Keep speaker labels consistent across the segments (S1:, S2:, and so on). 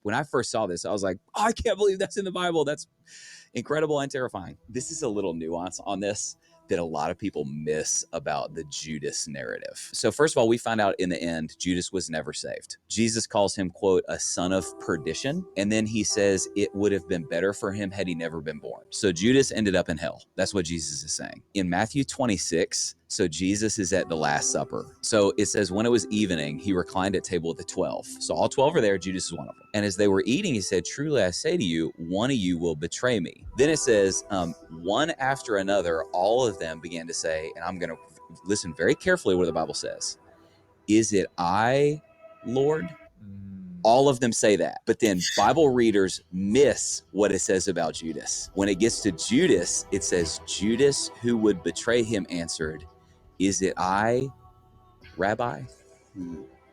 S1: When I first saw this, I was like, oh, I can't believe that's in the Bible. That's incredible and terrifying. This is a little nuance on this that a lot of people miss about the Judas narrative. So first of all, we find out in the end, Judas was never saved. Jesus calls him, quote, a son of perdition. And then he says it would have been better for him had he never been born. So Judas ended up in hell. That's what Jesus is saying. In Matthew 26, so Jesus is at the Last Supper. So it says, when it was evening, he reclined at table with the 12. So all 12 are there. Judas is one of them. And as they were eating, he said, truly I say to you, one of you will betray me. Then it says, one after another, all of them began to say, and I'm going to listen very carefully what the Bible says. Is it I, Lord? All of them say that. But then Bible readers miss what it says about Judas. When it gets to Judas, it says, Judas, who would betray him, answered, is it I, Rabbi?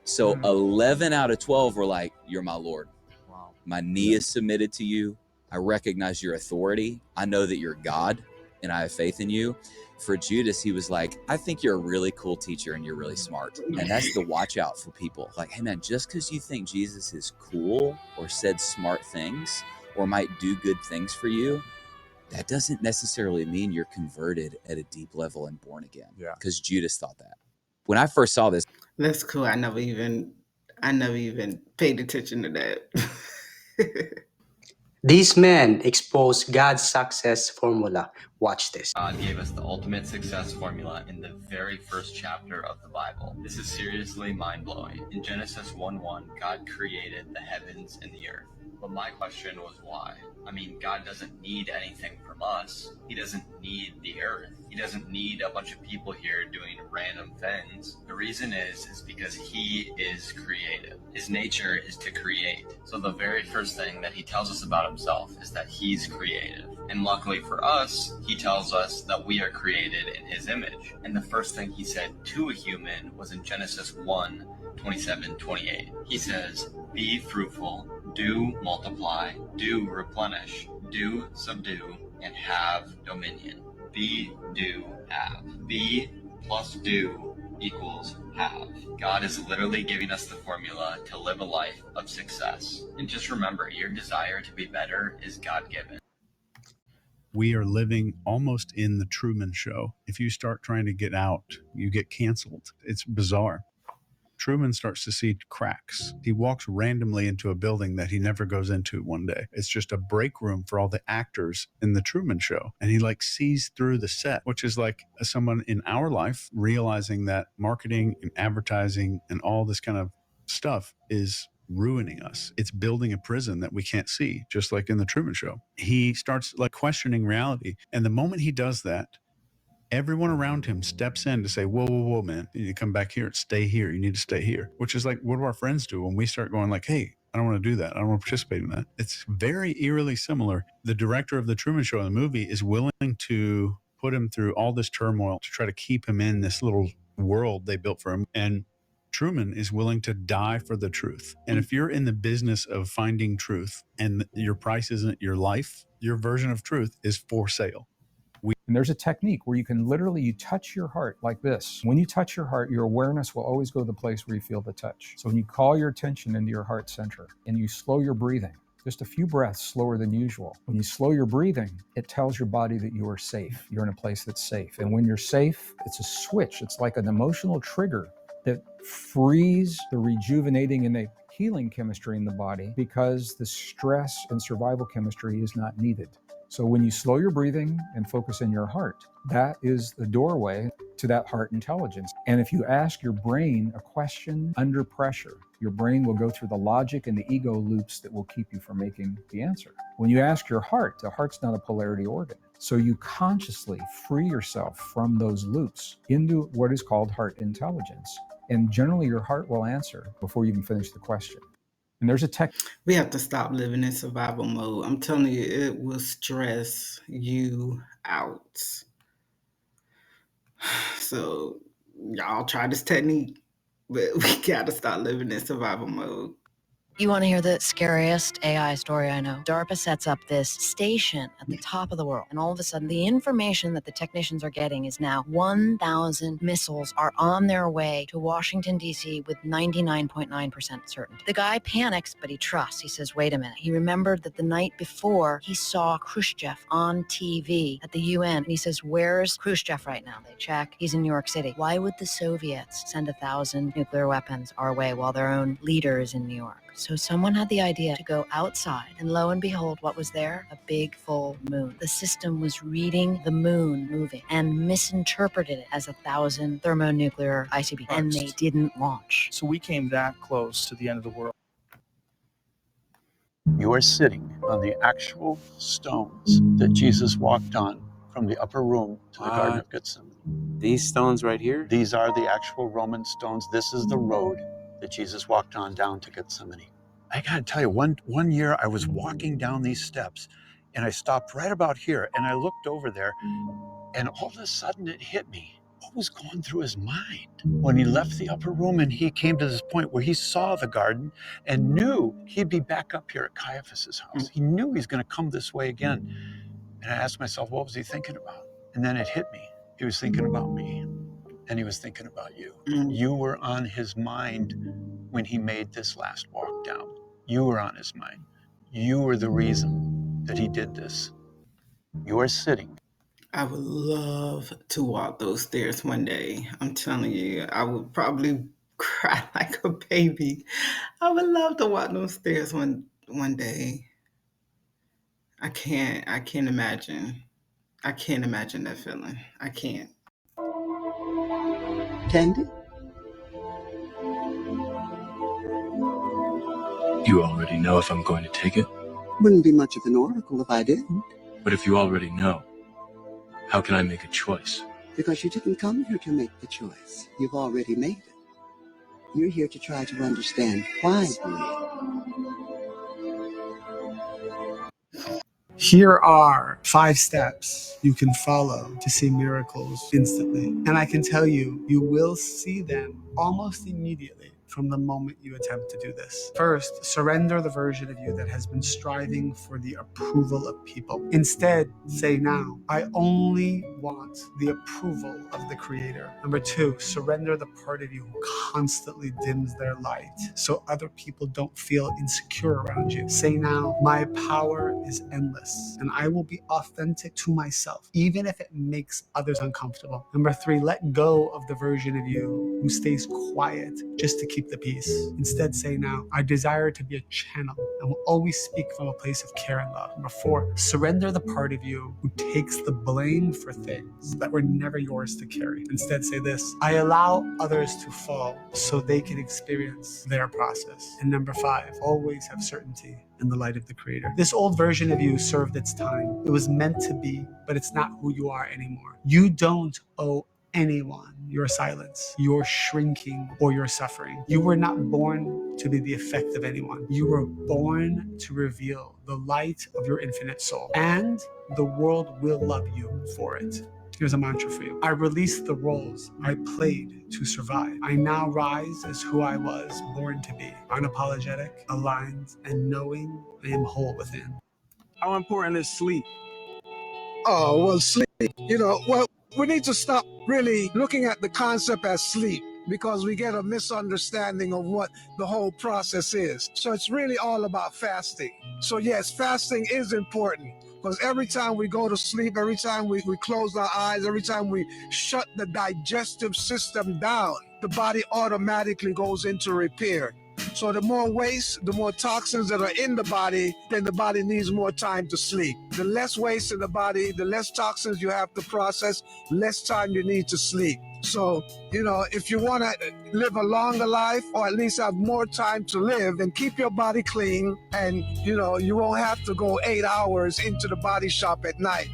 S1: So 11 out of 12 were like, you're my Lord. Wow. My knee is submitted to you. I recognize your authority. I know that you're God and I have faith in you. For Judas, he was like, I think you're a really cool teacher and you're really smart. And that's the watch out for people. Like, hey man, just because you think Jesus is cool or said smart things or might do good things for you, that doesn't necessarily mean you're converted at a deep level and born again. Yeah. Because Judas thought that. When I first saw this.
S2: That's cool. I never even paid attention to that.
S3: These men expose God's success formula. Watch this.
S4: God gave us the ultimate success formula in the very first chapter of the Bible. This is seriously mind-blowing. In Genesis 1:1, God created the heavens and the earth. But my question was why? I mean, God doesn't need anything from us. He doesn't need the earth. He doesn't need a bunch of people here doing random things. The reason is because he is creative. His nature is to create. So the very first thing that he tells us about himself is that he's creative. And luckily for us, he tells us that we are created in his image. And the first thing he said to a human was in Genesis 1:27-28. He says, be fruitful, do multiply, do replenish, do subdue, and have dominion. Be, do, have. Be plus do equals have. God is literally giving us the formula to live a life of success. And just remember, your desire to be better is God-given.
S5: We are living almost in the Truman Show. If you start trying to get out, you get canceled. It's bizarre. Truman starts to see cracks. He walks randomly into a building that he never goes into one day. It's just a break room for all the actors in the Truman Show. And he sees through the set, which is like someone in our life realizing that marketing and advertising and all this kind of stuff is ruining us. It's building a prison that we can't see, just like in the Truman Show. He starts questioning reality. And the moment he does that, everyone around him steps in to say, whoa, man, you need to come back here. Stay here. You need to stay here. Which is what do our friends do when we start going hey, I don't want to do that. I don't want to participate in that. It's very eerily similar. The director of the Truman Show in the movie is willing to put him through all this turmoil to try to keep him in this little world they built for him. And Truman is willing to die for the truth. And if you're in the business of finding truth and your price isn't your life, your version of truth is for sale.
S6: And there's a technique where you can you touch your heart like this. When you touch your heart, your awareness will always go to the place where you feel the touch. So when you call your attention into your heart center and you slow your breathing, just a few breaths slower than usual. When you slow your breathing, it tells your body that you are safe. You're in a place that's safe. And when you're safe, it's a switch. It's like an emotional trigger that frees the rejuvenating and the healing chemistry in the body because the stress and survival chemistry is not needed. So when you slow your breathing and focus in your heart, that is the doorway to that heart intelligence. And if you ask your brain a question under pressure, your brain will go through the logic and the ego loops that will keep you from making the answer. When you ask your heart, the heart's not a polarity organ. So you consciously free yourself from those loops into what is called heart intelligence. And generally your heart will answer before you even finish the question. And there's a tech.
S2: We have to stop living in survival mode. I'm telling you, it will stress you out. So y'all try this technique, but we gotta stop living in survival mode.
S7: You want to hear the scariest AI story I know? DARPA sets up this station at the top of the world, and all of a sudden, the information that the technicians are getting is now 1,000 missiles are on their way to Washington, D.C. with 99.9% certainty. The guy panics, but he trusts. He says, wait a minute. He remembered that the night before, he saw Khrushchev on TV at the UN, and he says, where's Khrushchev right now? They check. He's in New York City. Why would the Soviets send 1,000 nuclear weapons our way while their own leader is in New York? So someone had the idea to go outside, and lo and behold, what was there? A big full moon. The system was reading the moon moving and misinterpreted it as 1,000 thermonuclear ICBMs, and they didn't launch.
S8: So we came that close to the end of the world.
S5: You are sitting on the actual stones that Jesus walked on from the upper room to the Garden of Gethsemane.
S9: These stones right here?
S5: These are the actual Roman stones. This is the road that Jesus walked on down to Gethsemane. I gotta tell you, one year I was walking down these steps and I stopped right about here and I looked over there and all of a sudden it hit me. What was going through his mind when he left the upper room and he came to this point where he saw the garden and knew he'd be back up here at Caiaphas's house. He knew he's gonna come this way again. And I asked myself, what was he thinking about? And then it hit me. He was thinking about me and he was thinking about you. You were on his mind when he made this last walk down. You were on his mind. You were the reason that he did this. You are sitting.
S2: I would love to walk those stairs one day. I'm telling you, I would probably cry like a baby. I would love to walk those stairs one day. I can't imagine. I can't imagine that feeling. I can't.
S10: Candy?
S11: You already know if I'm going to take it?
S10: Wouldn't be much of an oracle if I didn't.
S11: But if you already know, how can I make a choice?
S10: Because you didn't come here to make the choice. You've already made it. You're here to try to understand why we made it.
S12: Here are 5 steps you can follow to see miracles instantly. And I can tell you, you will see them almost immediately from the moment you attempt to do this. First, surrender the version of you that has been striving for the approval of people. Instead, say now, I only want the approval of the Creator. Number 2, surrender the part of you who constantly dims their light so other people don't feel insecure around you. Say now, my power is endless and I will be authentic to myself, even if it makes others uncomfortable. Number 3, let go of the version of you who stays quiet just to keep the peace. Instead, say now, I desire to be a channel and will always speak from a place of care and love. Number 4, surrender the part of you who takes the blame for things that were never yours to carry. Instead, say this, I allow others to fall so they can experience their process. And number 5, always have certainty in the light of the Creator. This old version of you served its time. It was meant to be, but it's not who you are anymore. You don't owe anyone your silence, your shrinking, or your suffering. You were not born to be the effect of anyone. You were born to reveal the light of your infinite soul, and the world will love you for it. Here's a mantra for you. I release the roles I played to survive. I now rise as who I was born to be, unapologetic, aligned, and knowing I am whole within.
S8: How important is sleep?
S13: Oh, well, sleep, we need to stop really looking at the concept as sleep because we get a misunderstanding of what the whole process is. So it's really all about fasting. So yes, fasting is important because every time we go to sleep, every time we close our eyes, every time we shut the digestive system down, the body automatically goes into repair. So the more waste, the more toxins that are in the body, then the body needs more time to sleep. The less waste in the body, the less toxins you have to process, less time you need to sleep. So, if you want to live a longer life or at least have more time to live, then keep your body clean and, you won't have to go 8 hours into the body shop at night.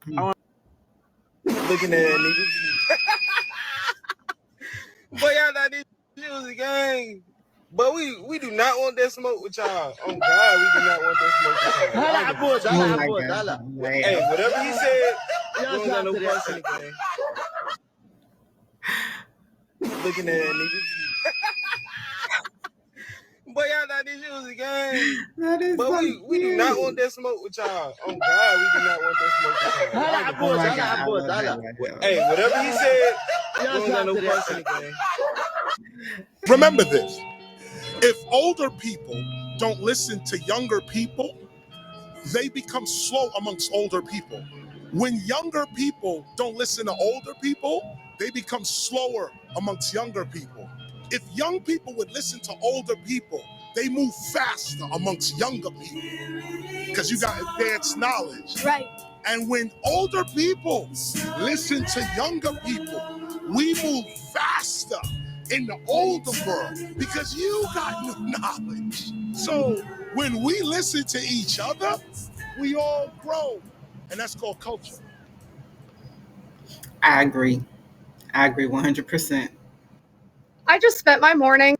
S8: Looking at it, nigga. Boy, y'all not this music, gang. But we do not want that smoke with y'all. Oh, God, we do not want that smoke with y'all. Hey, whatever he said, you don't got no voice in the game. Looking at it, nigga. Boy, y'all thought this was a game.
S2: That is
S8: but
S2: so
S8: we do not want that smoke with y'all. Oh God, we do not want that smoke with y'all. Hey, whatever he said, we don't got no question again.
S14: Remember this. If older people don't listen to younger people, they become slow amongst older people. When younger people don't listen to older people, they become slower amongst younger people. If young people would listen to older people, they move faster amongst younger people because you got advanced knowledge. Right. And when older people listen to younger people, we move faster in the older world because you got new knowledge. So when we listen to each other, we all grow, and that's called culture.
S2: I agree 100%.
S15: I just spent my morning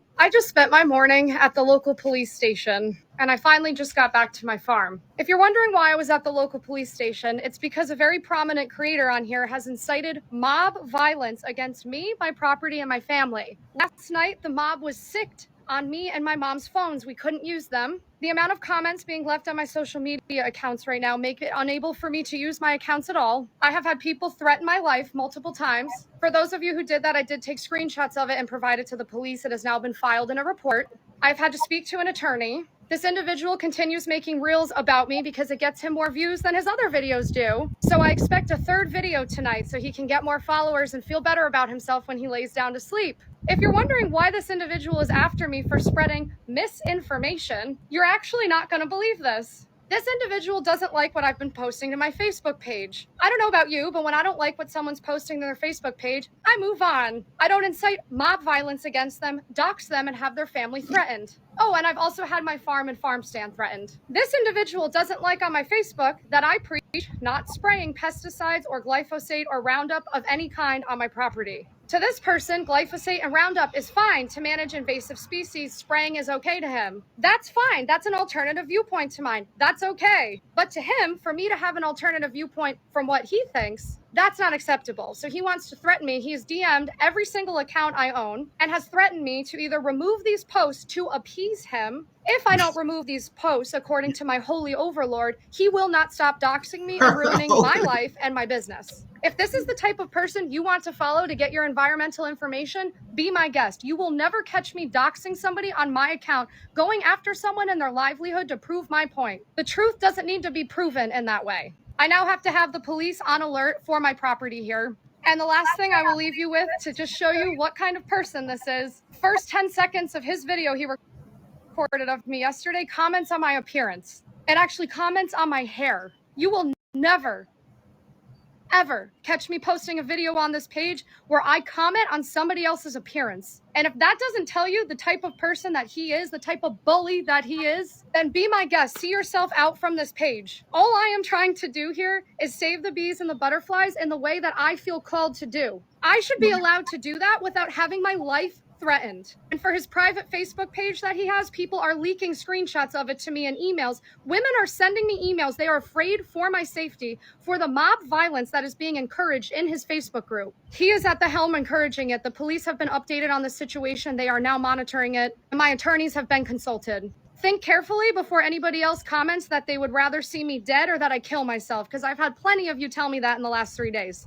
S15: at the local police station, and I finally just got back to my farm. If you're wondering why I was at the local police station, it's because a very prominent creator on here has incited mob violence against me, my property, and my family. Last night, the mob was sicked on me and my mom's phones. We couldn't use them. The amount of comments being left on my social media accounts right now make it unable for me to use my accounts at all. I have had people threaten my life multiple times. For those of you who did that, I did take screenshots of it and provide it to the police. It has now been filed in a report. I've had to speak to an attorney. This individual continues making reels about me because it gets him more views than his other videos do. So I expect a third video tonight so he can get more followers and feel better about himself when he lays down to sleep. If you're wondering why this individual is after me for spreading misinformation, you're actually not going to believe this. This individual doesn't like what I've been posting to my Facebook page. I don't know about you, but when I don't like what someone's posting to their Facebook page, I move on. I don't incite mob violence against them, dox them, and have their family threatened. Oh, and I've also had my farm and farm stand threatened. This individual doesn't like on my Facebook that I preach not spraying pesticides or glyphosate or Roundup of any kind on my property. To this person, glyphosate and Roundup is fine to manage invasive species. Spraying is okay to him. That's fine. That's an alternative viewpoint to mine. That's okay. But to him, for me to have an alternative viewpoint from what he thinks, that's not acceptable. So he wants to threaten me. He's DM'd every single account I own and has threatened me to either remove these posts to appease him. If I don't remove these posts, according to my holy overlord, he will not stop doxing me and ruining my life and my business. If this is the type of person you want to follow to get your environmental information, be my guest. You will never catch me doxing somebody on my account, going after someone and their livelihood to prove my point. The truth doesn't need to be proven in that way. I now have to have the police on alert for my property here. And the last thing I will leave you with to just show you what kind of person this is. First 10 seconds of his video he recorded of me yesterday comments on my appearance. It actually comments on my hair. You will never, ever catch me posting a video on this page where I comment on somebody else's appearance. And if that doesn't tell you the type of person that he is, the type of bully that he is, then be my guest. See yourself out from this page. All I am trying to do here is save the bees and the butterflies in the way that I feel called to do. I should be allowed to do that without having my life threatened. And for his private Facebook page that he has, people are leaking screenshots of it to me in emails. Women are sending me emails. They are afraid for my safety, for the mob violence that is being encouraged in his Facebook group. He is at the helm encouraging it. The police have been updated on the situation. They are now monitoring it. And my attorneys have been consulted. Think carefully before anybody else comments that they would rather see me dead or that I kill myself, because I've had plenty of you tell me that in the last 3 days.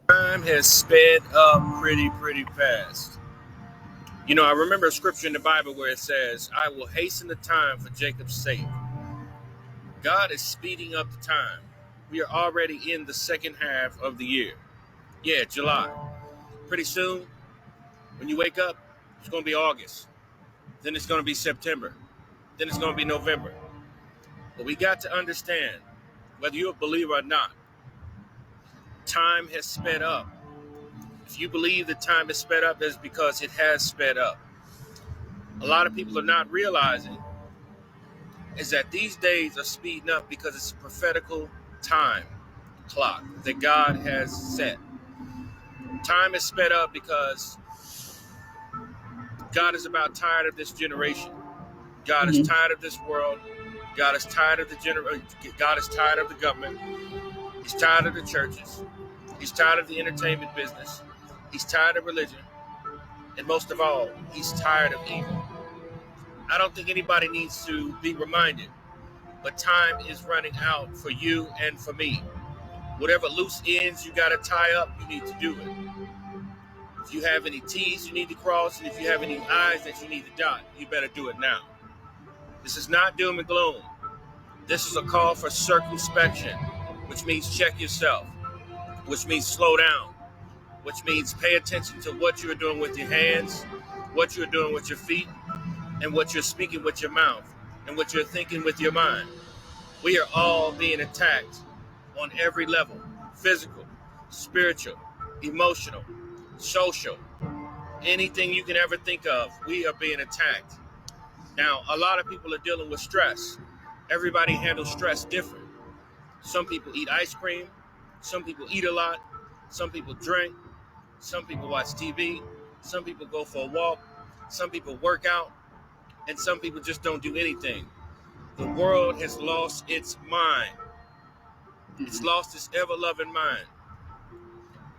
S16: Time has sped up pretty fast. You know, I remember a scripture in the Bible where it says, I will hasten the time for Jacob's sake. God is speeding up the time. We are already in the second half of the year. Yeah, July. Pretty soon, when you wake up, it's going to be August. Then it's going to be September. Then it's going to be November. But we got to understand, whether you're a believer or not, time has sped up. If you believe that time has sped up, it's because it has sped up. A lot of people are not realizing is that these days are speeding up because it's a prophetical time clock that God has set. Time is sped up because God is about tired of this generation. God is tired of this world. God is tired of the God is tired of the government. He's tired of the churches. He's tired of the entertainment business. He's tired of religion. And most of all, he's tired of evil. I don't think anybody needs to be reminded, but time is running out for you and for me. Whatever loose ends you got to tie up, you need to do it. If you have any T's you need to cross, and if you have any I's that you need to dot, you better do it now. This is not doom and gloom. This is a call for circumspection, which means check yourself, which means slow down, which means pay attention to what you're doing with your hands, what you're doing with your feet, and what you're speaking with your mouth, and what you're thinking with your mind. We are all being attacked on every level: physical, spiritual, emotional, social, anything you can ever think of, we are being attacked. Now, a lot of people are dealing with stress. Everybody handles stress different. Some people eat ice cream. Some people eat a lot. Some people drink. Some people watch TV. Some people go for a walk. Some people work out. And some people just don't do anything. The world has lost its mind. It's lost its ever-loving mind.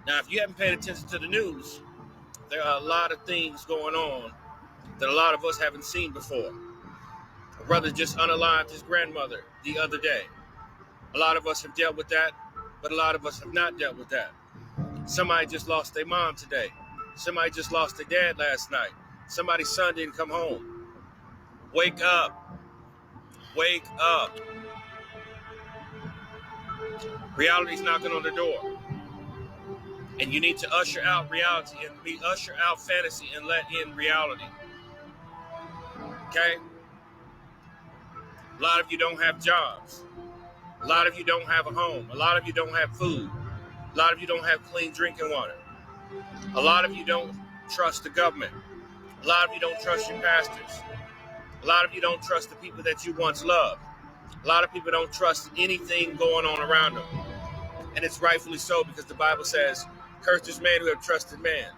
S16: Now, if you haven't paid attention to the news, there are a lot of things going on that a lot of us haven't seen before. A brother just unalived his grandmother the other day. A lot of us have dealt with that, but a lot of us have not dealt with that. Somebody just lost their mom today. Somebody just lost their dad last night. Somebody's son didn't come home. Wake up. Wake up. Reality's knocking on the door. And you need to usher out reality and usher out fantasy and let in reality. Okay? A lot of you don't have jobs. A lot of you don't have a home. A lot of you don't have food. A lot of you don't have clean drinking water. A lot of you don't trust the government. A lot of you don't trust your pastors. A lot of you don't trust the people that you once loved. A lot of people don't trust anything going on around them. And it's rightfully so, because the Bible says, cursed is man who have trusted man.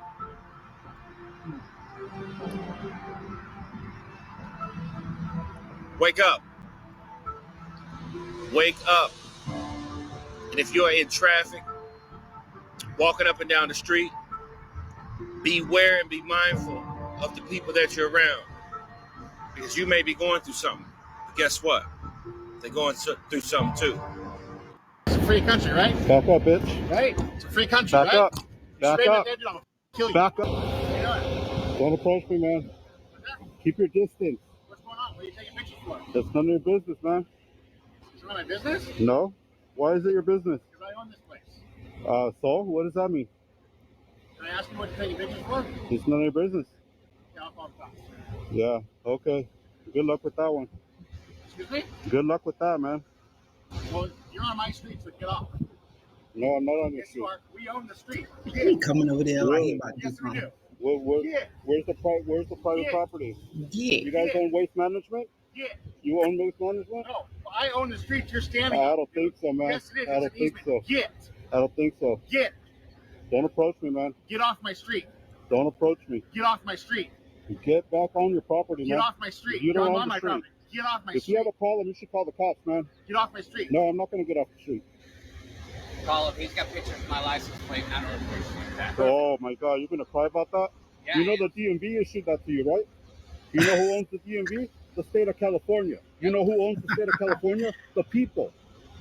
S16: Wake up. Wake up. And if you're in traffic, walking up and down the street, beware and be mindful of the people that you're around, because you may be going through something. But guess what? They're going through something too.
S17: It's a free country, right?
S14: Back up, bitch.
S17: Right? It's a free country,
S14: Back
S17: right?
S14: up. Back up.
S17: I'm gonna kill you.
S14: Back up. Don't approach me, man. Keep your distance.
S17: What's going on? What are you taking pictures for?
S14: That's none of your business, man.
S17: Is it my business?
S14: No. Why is it your business?
S17: Because I own this place.
S14: So what does that mean?
S17: Can I ask you what you're taking pictures for?
S14: It's none of your business.
S17: Yeah, I'll call the cops.
S14: Yeah. Okay. Good luck with that one.
S17: Excuse me?
S14: Good luck with that, man.
S17: Well, you're on my street, so get off.
S14: No, I'm not on your
S17: Yes,
S14: street.
S17: you are. We own the street.
S2: He coming over there like he
S14: Really?
S2: about to do
S17: Yes, we
S2: something.
S17: do.
S14: Where's the private property?
S2: Yeah.
S14: You guys own waste management?
S17: Yeah.
S14: You own waste management?
S17: No, I own the street you're standing on.
S14: I don't think so, man.
S17: Yes, it is.
S14: I don't
S17: It's an
S14: think so.
S17: easement. Get.
S14: I don't think so.
S17: Get.
S14: Don't approach me, man.
S17: Get off my street.
S14: Don't approach me.
S17: Get off my street.
S14: Get back on your property,
S17: Get
S14: man.
S17: off my street.
S14: You don't
S17: I'm
S14: own
S17: on
S14: the
S17: my
S14: street.
S17: property. Get off my
S14: If
S17: street.
S14: you have a problem, you should call the cops, man.
S17: Get off my street.
S14: No, I'm not going to get off the street.
S18: Call him. He's got pictures of my license plate. I don't know if that.
S14: Oh, my God. You're going to cry about that?
S18: Yeah,
S14: You know the DMV issued that to you, right? You know who owns the DMV? The state of California. You know who owns the state of California? The people.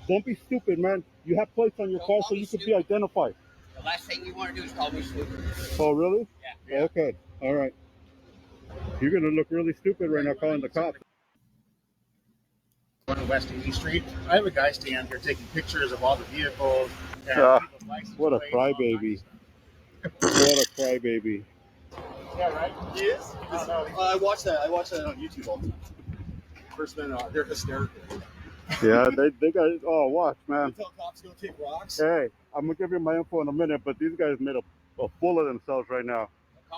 S14: Don't be stupid, man. You have plates on your car so you could be identified.
S18: The last thing you want to do is call me stupid.
S14: Oh, really?
S18: Yeah.
S14: Okay. All right. You're going to look really stupid right now calling the cops.
S17: On West and East Street, I have a guy stand here taking pictures of all the vehicles. And people's license
S14: What a
S17: plates and all
S14: crybaby.
S17: kinds
S14: What a crybaby.
S17: of stuff. Yeah, right? He is?
S19: I watched that. I watched that on YouTube all the time. First men, they're hysterical.
S14: Yeah, they got, oh, watch, man.
S19: They tell cops to go take rocks.
S14: Hey, I'm going to give you my info in a minute, but these guys made a fool of themselves right now.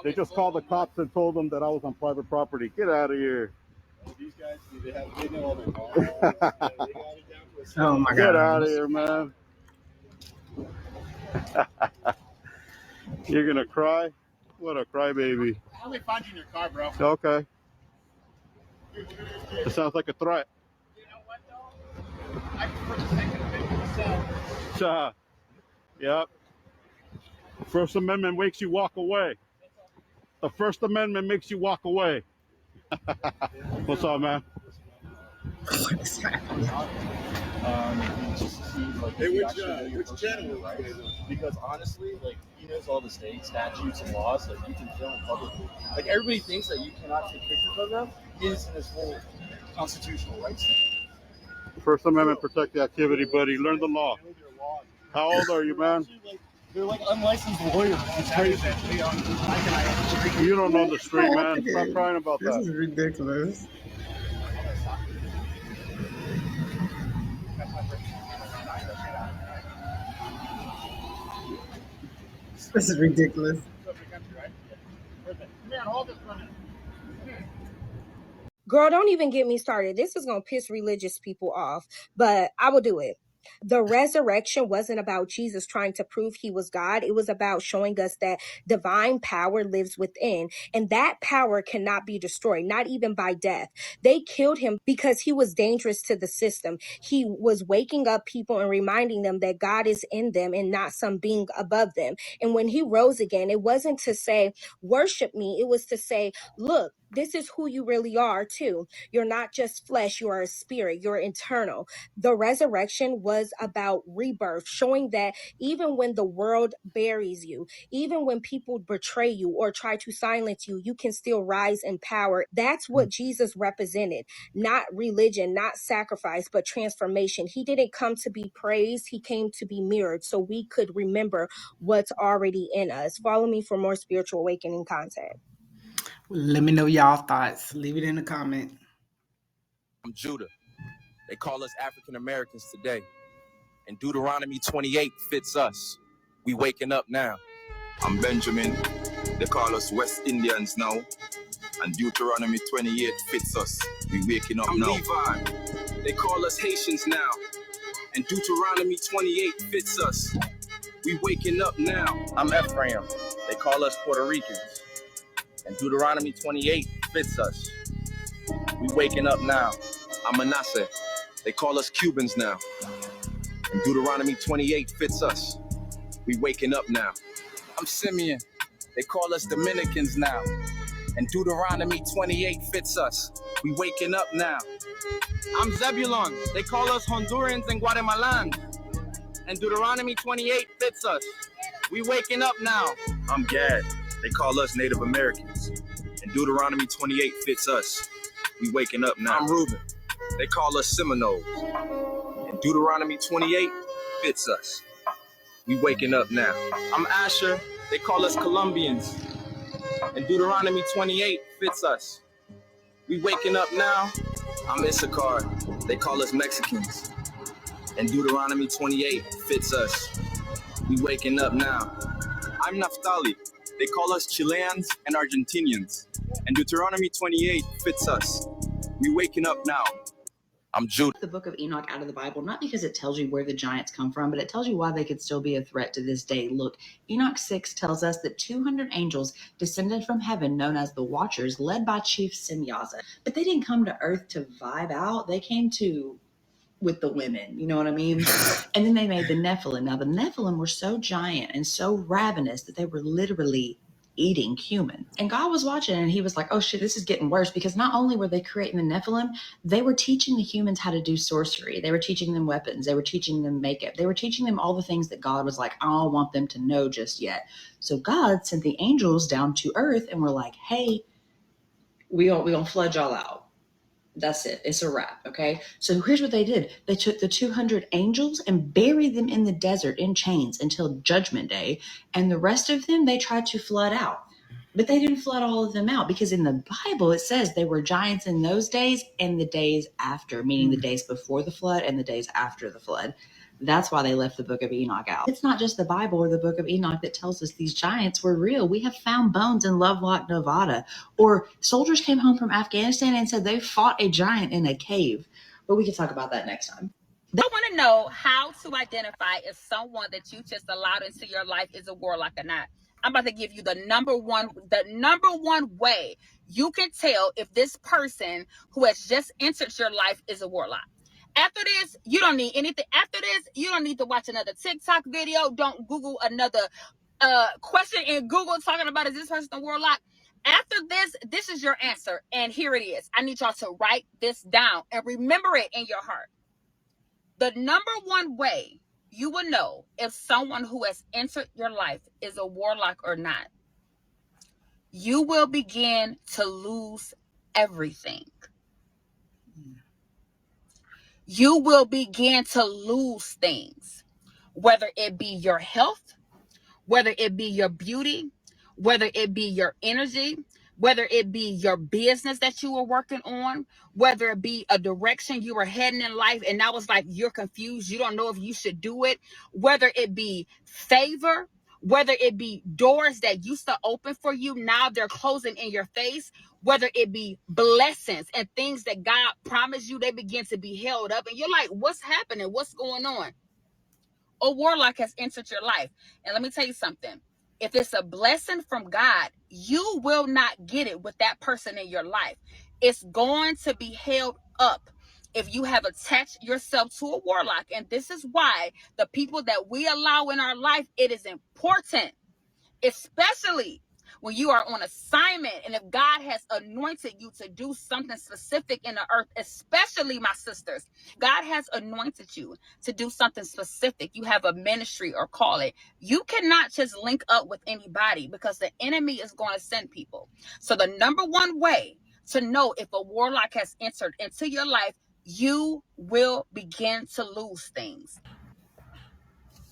S14: They just called the cops and told them that I was on private property. Get out of here.
S19: These guys, they know all their laws. They got it down to a science.
S2: Oh my God.
S14: Get out of here, man. You're going to cry? What a crybaby.
S17: How do they find you in your car, bro?
S14: Okay. It sounds like a threat.
S17: You know what, though? I prefer the second opinion myself.
S14: Yep.
S20: The First Amendment makes you walk away. The First Amendment makes you walk away. What's up, man?
S2: What is happening?
S19: Just to see, like,
S8: Hey,
S19: if you
S8: which
S19: actually know your First
S8: channel
S19: Amendment
S8: are you
S19: rights.
S8: guys on?
S19: Because honestly, like, he knows all the state statutes and laws. Like, you can film publicly. Like, everybody thinks that you cannot take pictures of them. He is in his full constitutional rights.
S20: First Amendment protect the activity, buddy. Learn the law. How old are you, man?
S19: They're like unlicensed lawyers. It's crazy.
S20: You don't know the street, man. Stop crying about
S2: This
S20: that.
S2: is ridiculous. This is ridiculous.
S21: Girl, don't even get me started. This is going to piss religious people off, but I will do it. The resurrection wasn't about Jesus trying to prove he was God. It was about showing us that divine power lives within, and that power cannot be destroyed, not even by death. They killed him because he was dangerous to the system. He was waking up people and reminding them that God is in them and not some being above them. And when he rose again, it wasn't to say, worship me. It was to say, look, this is who you really are too. You're not just flesh, you are a spirit, you're eternal. The resurrection was about rebirth, showing that even when the world buries you, even when people betray you or try to silence you, you can still rise in power. That's what Jesus represented. Not religion, not sacrifice, but transformation. He didn't come to be praised, he came to be mirrored so we could remember what's already in us. Follow me for more spiritual awakening content.
S2: Let me know y'all thoughts. Leave it in the comment.
S22: I'm Judah. They call us African Americans today. And Deuteronomy 28 fits us. We waking up now.
S23: I'm Benjamin. They call us West Indians now. And Deuteronomy 28 fits us. We waking up
S22: I'm
S23: now.
S22: Levi. They call us Haitians now. And Deuteronomy 28 fits us. We waking up now. I'm Ephraim. They call us Puerto Ricans. And Deuteronomy 28 fits us. We waking up now. I'm Manasseh. They call us Cubans now. And Deuteronomy 28 fits us. We waking up now. I'm Simeon. They call us Dominicans now. And Deuteronomy 28 fits us. We waking up now. I'm Zebulon. They call us Hondurans and Guatemalans. And Deuteronomy 28 fits us. We waking up now.
S23: I'm Gad. They call us Native Americans. And Deuteronomy 28 fits us. We waking up now.
S22: I'm Reuben.
S23: They call us Seminoles. And Deuteronomy 28 fits us. We waking up now.
S22: I'm Asher. They call us Colombians. And Deuteronomy 28 fits us. We waking up now.
S23: I'm Issachar. They call us Mexicans. And Deuteronomy 28 fits us. We waking up now.
S22: I'm Naphtali. They call us Chileans and Argentinians. And Deuteronomy 28 fits us. We waking up now.
S23: I'm Judah.
S24: The book of Enoch out of the Bible, not because it tells you where the giants come from, but it tells you why they could still be a threat to this day. Look, Enoch 6 tells us that 200 angels descended from heaven, known as the Watchers, led by Chief Semyaza. But they didn't come to earth to vibe out. They came to with the women, you know what I mean? And then they made the Nephilim. Now, the Nephilim were so giant and so ravenous that they were literally eating humans. And God was watching and he was like, oh shit, this is getting worse, because not only were they creating the Nephilim, they were teaching the humans how to do sorcery. They were teaching them weapons. They were teaching them makeup. They were teaching them all the things that God was like, I don't want them to know just yet. So God sent the angels down to earth and were like, hey, we gonna flood y'all out. That's it. It's a wrap. Okay. So here's what they did. They took the 200 angels and buried them in the desert in chains until Judgment Day. And the rest of them, they tried to flood out. But they didn't flood all of them out, because in the Bible, it says they were giants in those days and the days after, meaning the days before the flood and the days after the flood. That's why they left the book of Enoch out. It's not just the Bible or the book of Enoch that tells us these giants were real. We have found bones in Lovelock, Nevada, or soldiers came home from Afghanistan and said they fought a giant in a cave. But we can talk about that next time.
S25: I want to know how to identify if someone that you just allowed into your life is a warlock or not. I'm about to give you the number one way you can tell if this person who has just entered your life is a warlock. After this, you don't need anything. After this, you don't need to watch another TikTok video. Don't Google another question in Google talking about, is this person a warlock? After this is your answer, and here it is. I need y'all to write this down and remember it in your heart. The number one way you will know if someone who has entered your life is a warlock or not, you will begin to lose everything. You will begin to lose things, whether it be your health, whether it be your beauty, whether it be your energy, whether it be your business that you were working on, whether it be a direction you were heading in life and now it's like you're confused, you don't know if you should do it, whether it be favor, whether it be doors that used to open for you, now they're closing in your face, whether it be blessings and things that God promised you, they begin to be held up and you're like, what's happening? What's going on? A warlock has entered your life. And let me tell you something. If it's a blessing from God, you will not get it with that person in your life. It's going to be held up if you have attached yourself to a warlock. And this is why the people that we allow in our life, it is important, especially when you are on assignment and if God has anointed you to do something specific in the earth, especially my sisters, God has anointed you to do something specific. You have a ministry or call it. You cannot just link up with anybody because the enemy is going to send people. So the number one way to know if a warlock has entered into your life, you will begin to lose things.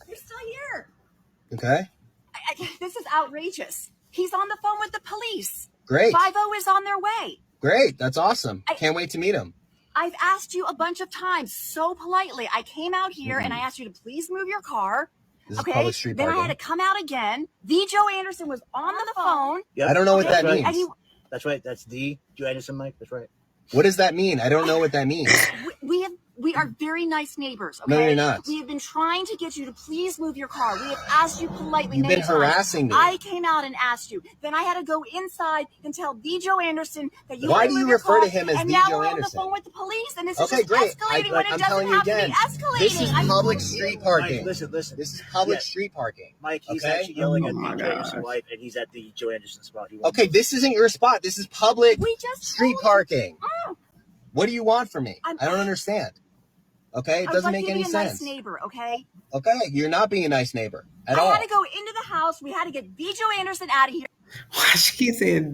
S1: You're still here.
S3: Okay.
S1: This is outrageous. He's on the phone with the police.
S3: Great.
S1: 5-0 is on their way.
S3: Great. That's awesome. Can't wait to meet him.
S1: I've asked you a bunch of times, so politely. I came out here and I asked you to please move your car.
S3: This is public street
S1: Then
S3: parking.
S1: I had to come out again. The Joe Anderson was on the phone.
S3: Yep. I don't know what that means.
S1: And
S4: That's right. That's the Joe Anderson, Mike. That's right.
S3: What does that mean? I don't know what that means.
S1: we are very nice neighbors, okay?
S3: No, you're not.
S1: We have been trying to get you to please move your car. We have asked you politely.
S3: You've been harassing me.
S1: I came out and asked you. Then I had to go inside and tell the Joe Anderson that you.
S3: Why do you refer to him as the Joe Anderson?
S1: And now we're on the phone with the police, and this is just escalating when it doesn't have to be escalating.
S3: This is public street parking.
S4: Mike, listen.
S3: This is public street parking.
S4: Mike, he's actually yelling at the Joe Anderson's wife, and he's at the Joe Anderson spot.
S3: Okay, this isn't your spot. This is public street parking.
S1: Oh.
S3: What do you want from me? I don't understand. Okay, it doesn't make any sense.
S1: I was like being a nice neighbor, okay?
S3: Okay, you're not being a nice neighbor at all.
S1: I had to go into the house. We had to get the Joe Anderson out of here.
S2: Why she keep saying